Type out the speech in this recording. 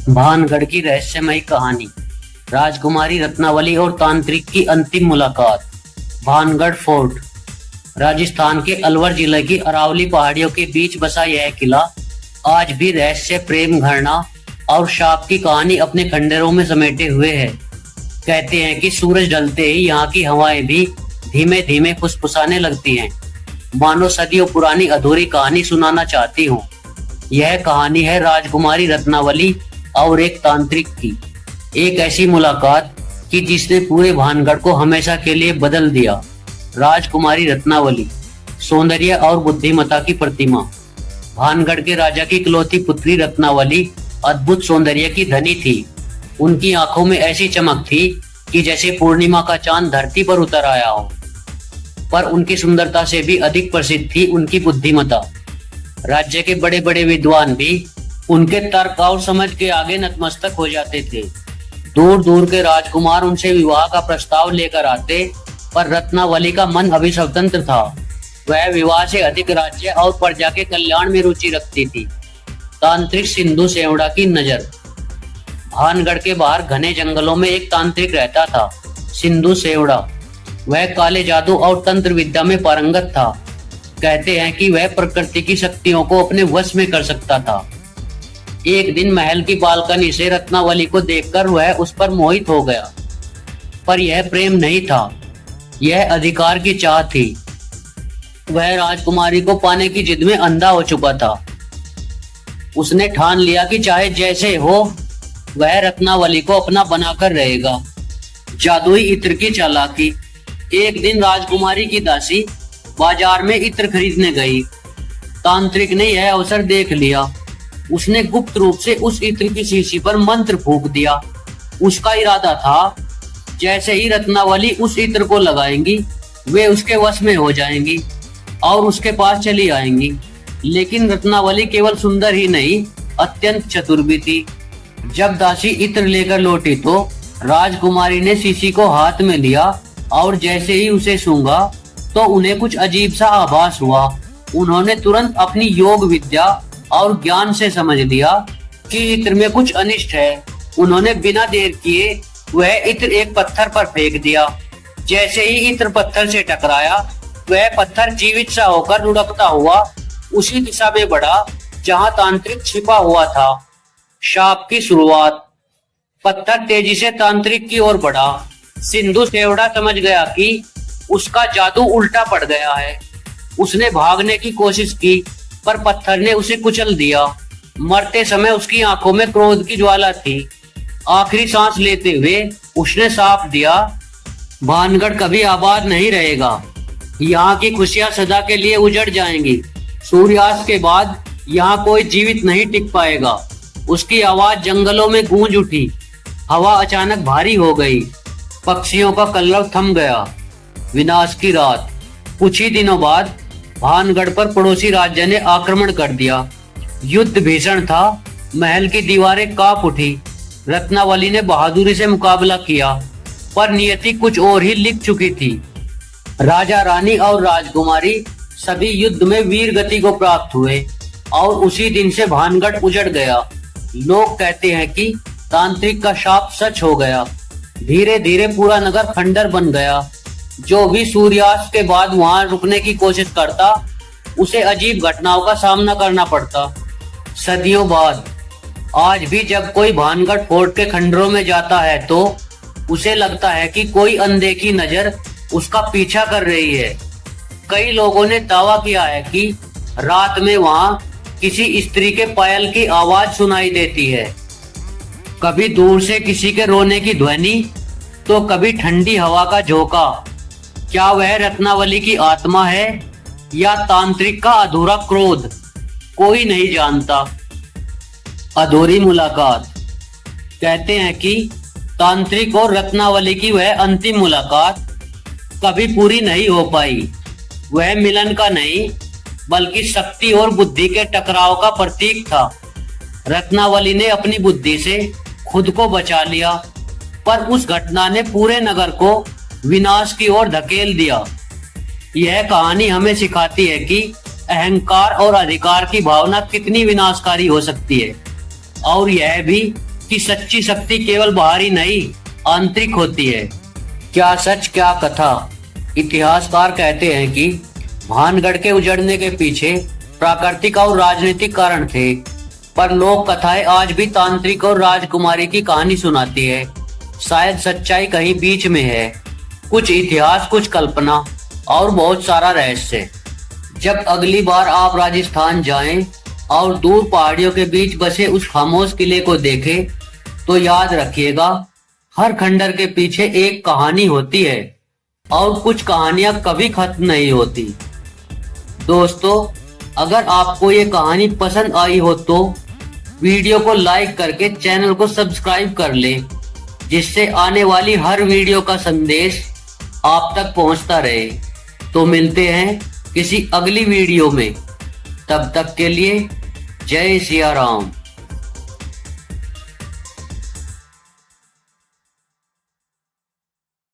भानगढ़ की रहस्यमयी कहानी। राजकुमारी रत्नावली और तांत्रिक की अंतिम मुलाकात। भानगढ़ फोर्ट राजस्थान के अलवर जिले की अरावली पहाड़ियों के बीच बसा यह किला आज भी रहस्य, प्रेम, घृणा और शाप की कहानी अपने खंडरों में समेटे हुए है। कहते हैं कि सूरज ढलते ही यहाँ की हवाएं भी धीमे धीमे फुसफुसाने लगती हैं, मानो सदियों पुरानी अधूरी कहानी सुनाना चाहती हूँ। यह कहानी है राजकुमारी रत्नावली और एक तांत्रिक की, एक ऐसी मुलाकात कि जिसने पूरे भानगढ़ को हमेशा के लिए बदल दिया। राजकुमारी रत्नावली सौंदर्य और बुद्धिमत्ता की प्रतिमा। भानगढ़ के राजा की इकलौती पुत्री रत्नावली अद्भुत सौंदर्य की धनी थी। उनकी आंखों में ऐसी चमक थी कि जैसे पूर्णिमा का चांद धरती पर उतर आया हो। पर उनकी सुंदरता से भी अधिक प्रसिद्ध थी उनकी बुद्धिमत्ता। राज्य के बड़े बड़े विद्वान भी उनके तर्क और समझ के आगे नतमस्तक हो जाते थे। दूर दूर के राजकुमार उनसे विवाह का प्रस्ताव लेकर आते, पर रत्नावली का मन अभी स्वतंत्र था। वह विवाह से अधिक राज्य और प्रजा के कल्याण में रुचि रखती थी। तांत्रिक सिंधु सेवड़ा की नजर। भानगढ़ के बाहर घने जंगलों में एक तांत्रिक रहता था, सिंधु सेवड़ा। वह काले जादू और तंत्र विद्या में पारंगत था। कहते हैं कि वह प्रकृति की शक्तियों को अपने वश में कर सकता था। एक दिन महल की बालकनी से रत्नावली को देखकर वह उस पर मोहित हो गया। पर यह प्रेम नहीं था, यह अधिकार की चाह थी। वह राजकुमारी को पाने की जिद में अंधा हो चुका था। उसने ठान लिया कि चाहे जैसे हो वह रत्नावली को अपना बनाकर रहेगा। जादुई इत्र की चालाकी। एक दिन राजकुमारी की दासी बाजार में इत्र खरीदने गई। तांत्रिक ने यह अवसर देख लिया। उसने गुप्त रूप से उस इत्र की शीशी पर मंत्र फूंक दिया। उसका इरादा था जैसे ही रत्नावली उस इत्र को लगाएंगी वे उसके वश में हो जाएंगी और उसके पास चली आएंगी। लेकिन रत्नावली केवल सुंदर ही नहीं, अत्यंत चतुर भी थी। जब दासी इत्र लेकर लौटी तो राजकुमारी ने शीशी को हाथ में लिया और जैसे ही उसे सूंघा तो उन्हें कुछ अजीब सा आभास हुआ। उन्होंने तुरंत अपनी योग विद्या और ज्ञान से समझ लिया कि इत्र में कुछ अनिष्ट है। उन्होंने बिना देर किए वह इत्र एक पत्थर पर फेंक दिया। जैसे ही इत्र पत्थर से टकराया वह पत्थर जीवित सा होकर लुढ़कता हुआ उसी दिशा में बढ़ा जहां तांत्रिक छिपा हुआ था। शाप की शुरुआत। पत्थर तेजी से तांत्रिक की ओर बढ़ा। सिंधु सेवड़ा समझ गया कि उसका जादू उल्टा पड़ गया है। उसने भागने की कोशिश की पर पत्थर ने उसे कुचल दिया। मरते समय उसकी आंखों में क्रोध की ज्वाला थी। आखिरी सांस लेते हुए उसने साफ दिया, भानगढ़ कभी आबाद नहीं रहेगा। यहाँ की खुशियां सदा के लिए उजड़ जाएंगी। सूर्यास्त के बाद यहाँ कोई जीवित नहीं टिक पाएगा। उसकी आवाज जंगलों में गूंज उठी। हवा अचानक भारी हो गई। पक्षियों का कलरव थम गया। विनाश की रात। कुछ ही दिनों बाद भानगढ़ पर पड़ोसी राज्य ने आक्रमण कर दिया। युद्ध भीषण था। महल की दीवारें कांप उठी। रत्नावली ने बहादुरी से मुकाबला किया, पर नियति कुछ और ही लिख चुकी थी। राजा, रानी और राजकुमारी सभी युद्ध में वीर गति को प्राप्त हुए और उसी दिन से भानगढ़ उजड़ गया। लोग कहते हैं कि तांत्रिक का शाप सच हो गया। धीरे धीरे पूरा नगर खंडर बन गया। जो भी सूर्यास्त के बाद वहां रुकने की कोशिश करता उसे अजीब घटनाओं का सामना करना पड़ता। सदियों बाद आज भी जब कोई भानगढ़ फोर्ट के खंडरों में जाता है तो उसे लगता है कि कोई अनदेखी नजर उसका पीछा कर रही है। कई लोगों ने दावा किया है कि रात में वहां किसी स्त्री के पायल की आवाज सुनाई देती है। कभी दूर से किसी के रोने की ध्वनि तो कभी ठंडी हवा का झोंका। क्या वह रत्नावली की आत्मा है या तांत्रिक का अधूरा क्रोध? कोई नहीं जानता। अधूरी मुलाकात। कहते हैं कि तांत्रिक और रत्नावली की वह अंतिम मुलाकात कभी पूरी नहीं हो पाई। वह मिलन का नहीं बल्कि शक्ति और बुद्धि के टकराव का प्रतीक था। रत्नावली ने अपनी बुद्धि से खुद को बचा लिया, पर उस घटना ने पूरे नगर को विनाश की ओर धकेल दिया। यह कहानी हमें सिखाती है कि अहंकार और अधिकार की भावना कितनी विनाशकारी हो सकती है, और यह भी कि सच्ची शक्ति केवल बाहरी नहीं, आंतरिक होती है। क्या सच क्या कथा। इतिहासकार कहते हैं कि भानगढ़ के उजड़ने के पीछे प्राकृतिक और राजनीतिक कारण थे, पर लोक कथाएं आज भी तांत्रिक और राजकुमारी की कहानी सुनाती है। शायद सच्चाई कहीं बीच में है, कुछ इतिहास, कुछ कल्पना और बहुत सारा रहस्य। जब अगली बार आप राजस्थान जाएं और दूर पहाड़ियों के बीच बसे उस खामोश किले को देखें, तो याद रखिएगा, हर खंडर के पीछे एक कहानी होती है और कुछ कहानियां कभी खत्म नहीं होती। दोस्तों, अगर आपको ये कहानी पसंद आई हो तो वीडियो को लाइक करके चैनल को सब्सक्राइब कर ले, जिससे आने वाली हर वीडियो का संदेश आप तक पहुंचता रहे। तो मिलते हैं किसी अगली वीडियो में, तब तक के लिए जय सिया राम।